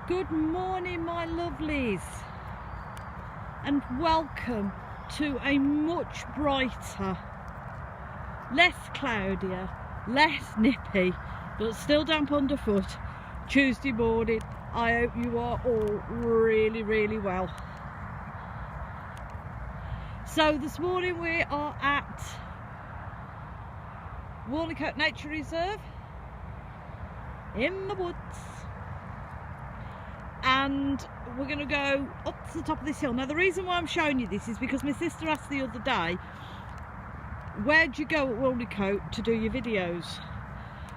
Good morning, my lovelies, and welcome to a much brighter, less cloudier, less nippy, but still damp underfoot Tuesday morning. I hope you are all really well. So this morning we are at Walnicott Nature Reserve in the woods, and we're going to go up to the top of this hill. Now the reason why I'm showing you this is because my sister asked the other day, where do you go at Walnicott to do your videos?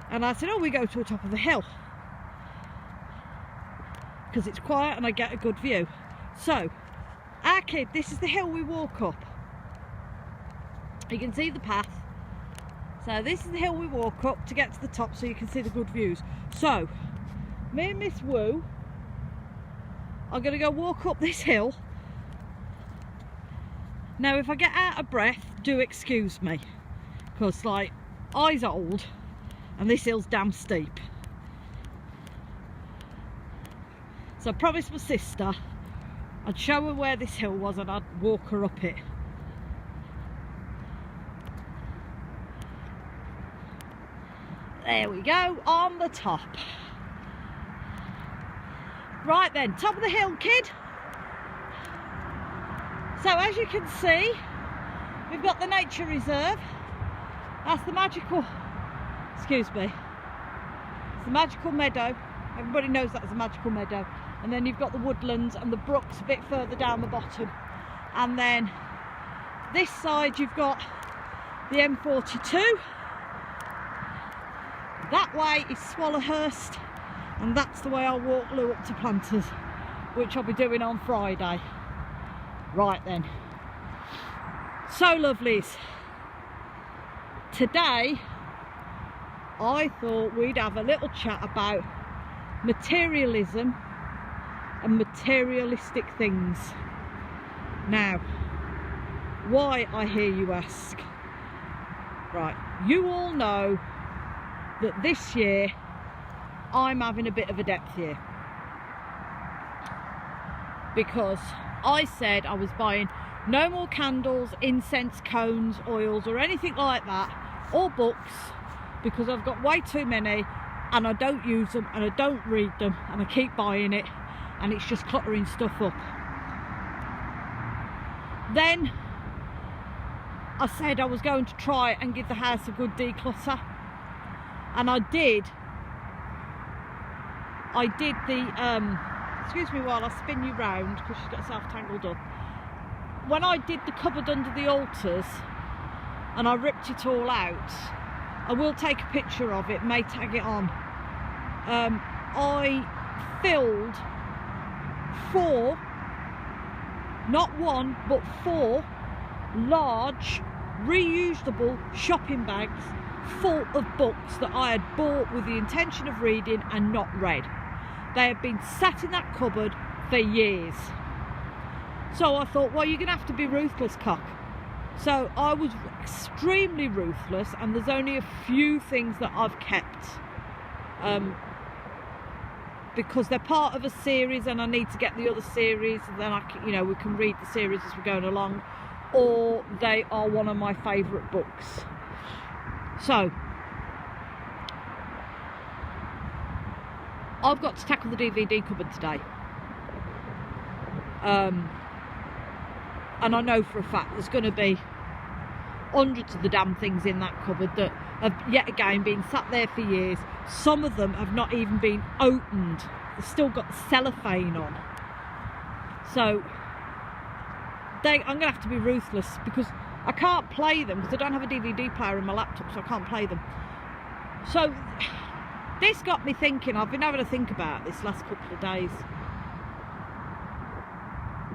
And I said, oh, we go to the top of the hill because it's quiet and I get a good view. So our kid, this is the hill we walk up. You can see the path. So this is the hill we walk up to get to the top so you can see the good views. So me and Miss Woo are going to go walk up this hill. Now if I get out of breath, do excuse me, because like I's old and this hill's damn steep. So I promised my sister I'd show her where this hill was and I'd walk her up it. There we go, on the top. Right then, top of the hill, kid. So as you can see, we've got the nature reserve. That's the magical, excuse me, it's the magical meadow. Everybody knows that's a magical meadow. And then you've got the woodlands and the brooks a bit further down the bottom. And then this side you've got the M42. That way is Swallowhurst, and that's the way I'll walk Lou up to Planters, which I'll be doing on Friday. Right then. So lovelies, today I thought we'd have a little chat about materialism and materialistic things. Now, why, I hear you ask? Right, you all know that this year I'm having a bit of a depth year, because I said I was buying no more candles, incense, cones, oils or anything like that, or books, because I've got way too many and I don't use them and I don't read them and I keep buying it and it's just cluttering stuff up. Then I said I was going to try and give the house a good declutter, and I did the excuse me while I spin you round because she's got herself tangled up. When I did the cupboard under the altars and I ripped it all out, I will take a picture of it, may tag it on. I filled 4, not 1 but 4 large reusable shopping bags full of books that I had bought with the intention of reading and not read. They had been sat in that cupboard for years. So I thought, well, you're going to have to be ruthless, cock. So I was extremely ruthless, and there's only a few things that I've kept because they're part of a series and I need to get the other series, and then I can, you know, we can read the series as we're going along, or they are one of my favourite books. So I've got to tackle the DVD cupboard today, and I know for a fact there's going to be hundreds of the damn things in that cupboard that have yet again been sat there for years. Some of them have not even been opened, they've still got cellophane on. So I'm going to have to be ruthless because I can't play them because I don't have a DVD player in my laptop, so I can't play them. So this got me thinking. I've been having to think about this last couple of days.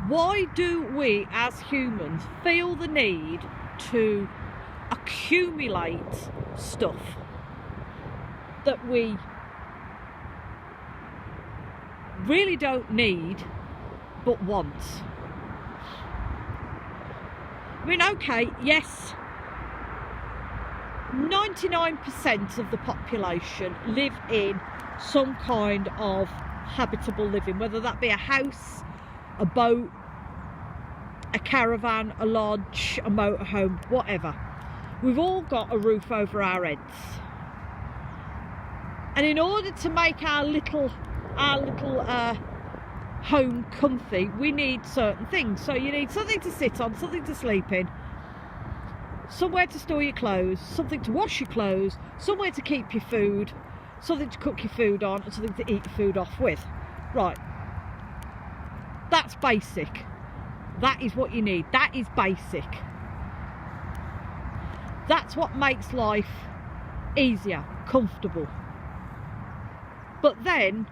Why do we as humans feel the need to accumulate stuff that we really don't need but want? I mean, okay, yes, 99% of the population live in some kind of habitable living, whether that be a house, a boat, a caravan, a lodge, a motorhome, whatever. We've all got a roof over our heads. And in order to make our little home comfy, we need certain things. So you need something to sit on, something to sleep in, somewhere to store your clothes, something to wash your clothes, somewhere to keep your food, something to cook your food on, and something to eat your food off with. Right, that's basic. That is what you need. That is basic. That's what makes life easier, comfortable. But then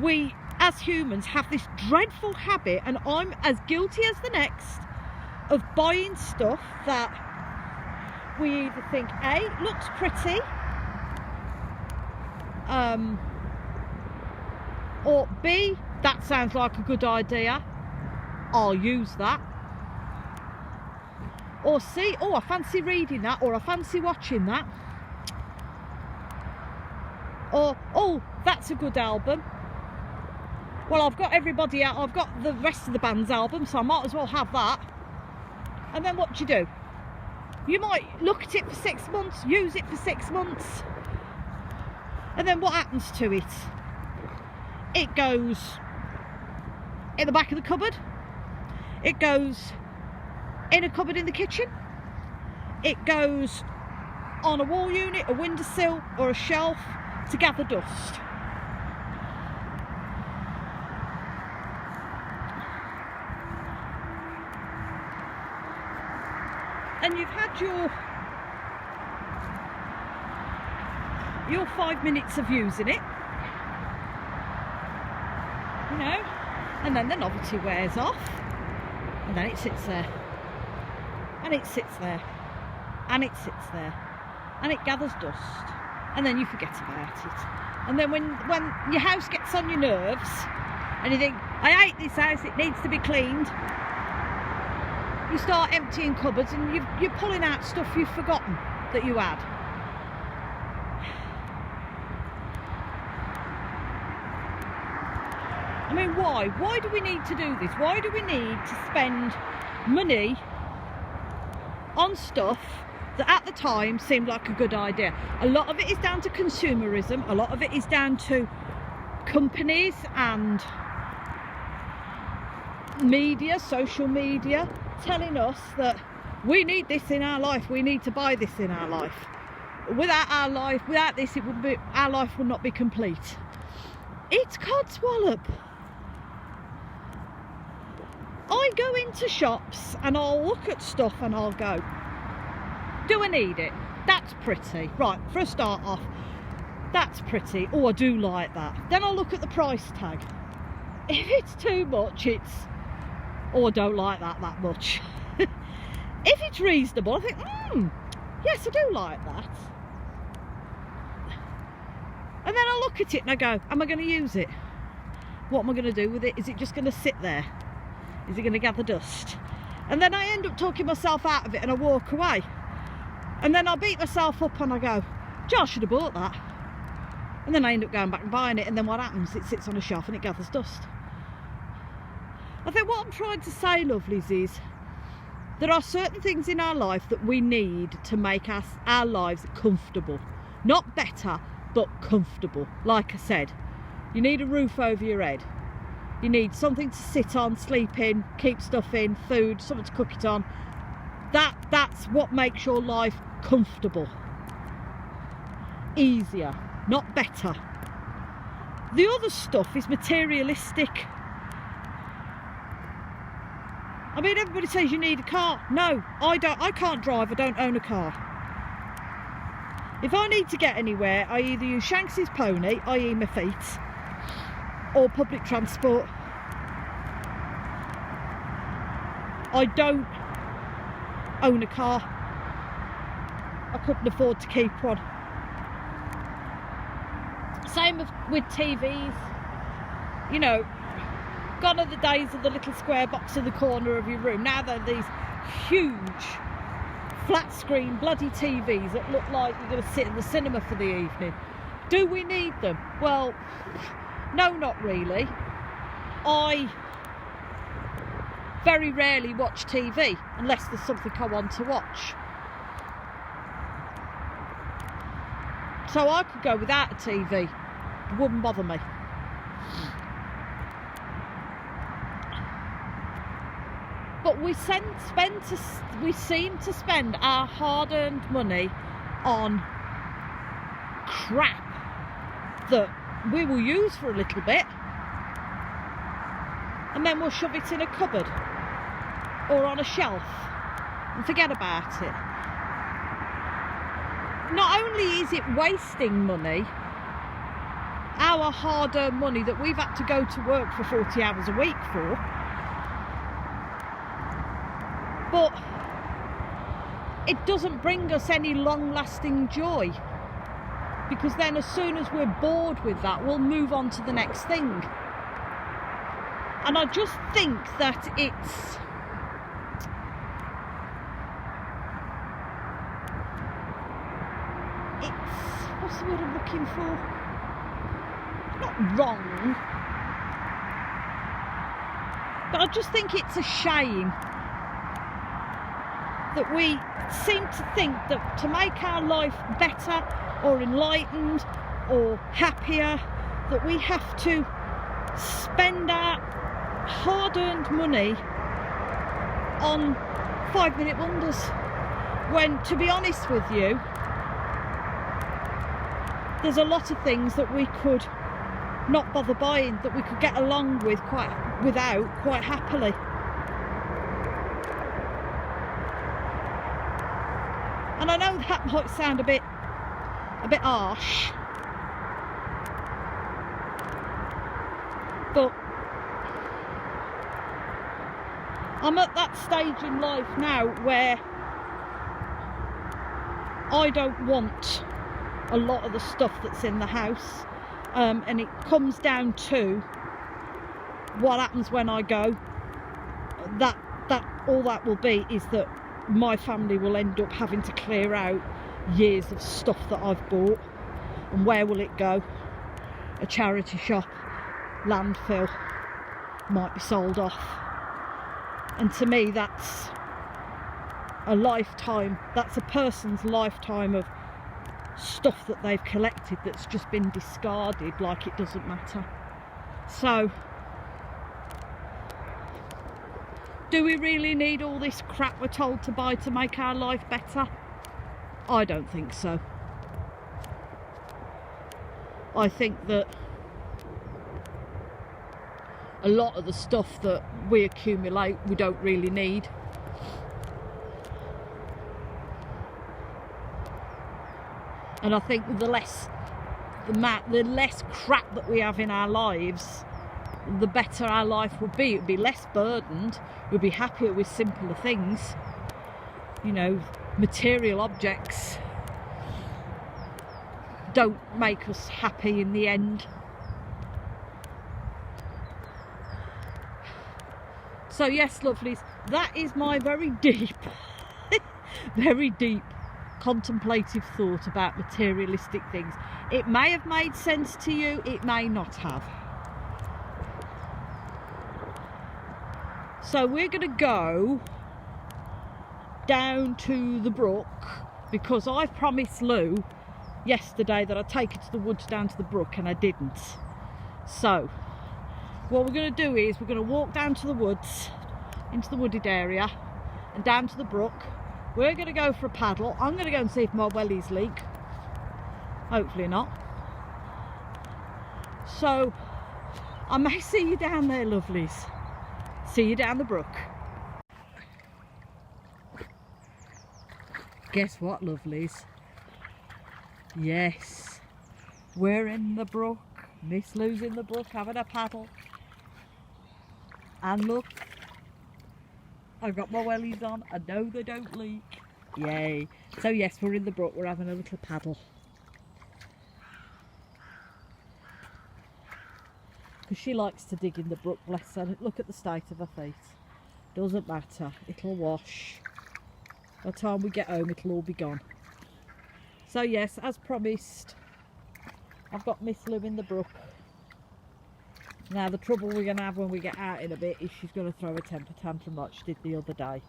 we as humans have this dreadful habit, and I'm as guilty as the next, of buying stuff that we either think A, looks pretty, or B, that sounds like a good idea, I'll use that, or C, oh, I fancy reading that, or I fancy watching that, or oh, that's a good album. Well, I've got everybody out, I've got the rest of the band's album, so I might as well have that. And then what do? You might look at it for 6 months, use it for 6 months, and then what happens to it? It goes in the back of the cupboard, it goes in a cupboard in the kitchen, it goes on a wall unit, a windowsill, or a shelf to gather dust. And you've had your 5 minutes of using it, you know, and then the novelty wears off, and then it sits there, and it sits there, and it sits there, and it gathers dust, and then you forget about it. And then when your house gets on your nerves, and you think, I hate this house, it needs to be cleaned, you start emptying cupboards, and you're pulling out stuff you've forgotten that you had. I mean, why? Why do we need to do this? Why do we need to spend money on stuff that at the time seemed like a good idea? A lot of it is down to consumerism. A lot of it is down to companies and media, social media, telling us that we need this in our life, we need to buy this in our life. Without this, our life will not be complete. It's codswallop. I go into shops and I'll look at stuff and I'll go, do I need it? That's pretty. Right, for a start off, that's pretty. Oh, I do like that. Then I'll look at the price tag. If it's too much, it's, oh, I don't like that much. If it's reasonable, I think, yes, I do like that. And then I look at it and I go, am I going to use it? What am I going to do with it? Is it just going to sit there? Is it going to gather dust? And then I end up talking myself out of it and I walk away. And then I beat myself up and I go, gee, I should have bought that. And then I end up going back and buying it, and then what happens? It sits on a shelf and it gathers dust. I think what I'm trying to say, lovelies, is there are certain things in our life that we need to make our lives comfortable. Not better, but comfortable. Like I said, you need a roof over your head. You need something to sit on, sleep in, keep stuff in, food, something to cook it on. That's what makes your life comfortable. Easier, not better. The other stuff is materialistic. I mean, everybody says you need a car. No, I don't. I can't drive. I don't own a car. If I need to get anywhere, I either use Shanks's pony, i.e. my feet, or public transport. I don't own a car. I couldn't afford to keep one. Same with TVs. You know, gone are the days of the little square box in the corner of your room. Now they're these huge flat screen bloody TVs that look like you're going to sit in the cinema for the evening. Do we need them? Well, No, not really. I very rarely watch TV unless there's something I want to watch. So I could go without a TV. It wouldn't bother me. But we seem to spend our hard-earned money on crap that we will use for a little bit, and then we'll shove it in a cupboard or on a shelf and forget about it. Not only is it wasting money, our hard-earned money that we've had to go to work for 40 hours a week for, but it doesn't bring us any long-lasting joy, because then as soon as we're bored with that, we'll move on to the next thing. And I just think that it's what's the word I'm looking for? Not wrong, but I just think it's a shame that we seem to think that to make our life better or enlightened or happier, that we have to spend our hard-earned money on 5-minute wonders, when, to be honest with you, there's a lot of things that we could not bother buying, that we could get along with without quite happily. And I know that might sound a bit harsh, but I'm at that stage in life now where I don't want a lot of the stuff that's in the house, and it comes down to what happens when I go. That all that will be is that my family will end up having to clear out years of stuff that I've bought. And where will it go? A charity shop, landfill, might be sold off. And to me, that's a lifetime, that's a person's lifetime of stuff that they've collected that's just been discarded like it doesn't matter. So, do we really need all this crap we're told to buy to make our life better? I don't think so. I think that a lot of the stuff that we accumulate we don't really need. And I think the less crap that we have in our lives, the better our life would be. It would be less burdened, we'd be happier with simpler things. You know, material objects don't make us happy in the end. So yes, lovelies, that is my very deep very deep contemplative thought about materialistic things. It may have made sense to you, it may not have. So we're going to go down to the brook, because I promised Lou yesterday that I'd take her to the woods down to the brook, and I didn't. So what we're going to do is we're going to walk down to the woods, into the wooded area, and down to the brook. We're going to go for a paddle. I'm going to go and see if my wellies leak. Hopefully not. So I may see you down there, lovelies. See you down the brook. Guess what, lovelies? Yes, we're in the brook. Miss Lou's in the brook having a paddle. And look, I've got my wellies on. I know they don't leak. Yay. So yes, we're in the brook. We're having a little paddle. Because she likes to dig in the brook, bless her. Look at the state of her feet. Doesn't matter. It'll wash. By the time we get home, it'll all be gone. So yes, as promised, I've got Miss Lou in the brook. Now the trouble we're going to have when we get out in a bit is she's going to throw a temper tantrum like she did the other day.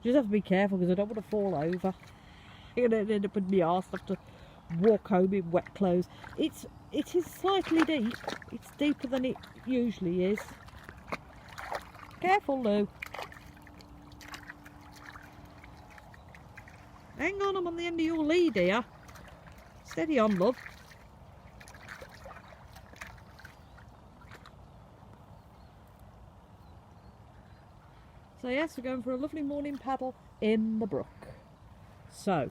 Just have to be careful because I don't want to fall over. I'm going to end up in my arse, have to walk home in wet clothes. It is slightly deep. It's deeper than it usually is. Careful, Lou. Hang on, I'm on the end of your lead here. Steady on, love. So yes, we're going for a lovely morning paddle in the brook. So,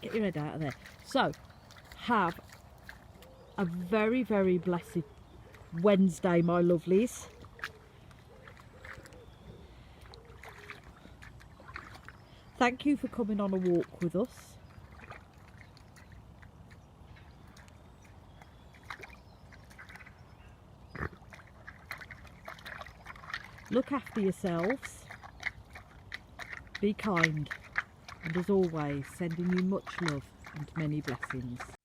get your head out of there. So, have a very, very blessed Wednesday, my lovelies. Thank you for coming on a walk with us. Look after yourselves. Be kind. And as always, sending you much love and many blessings.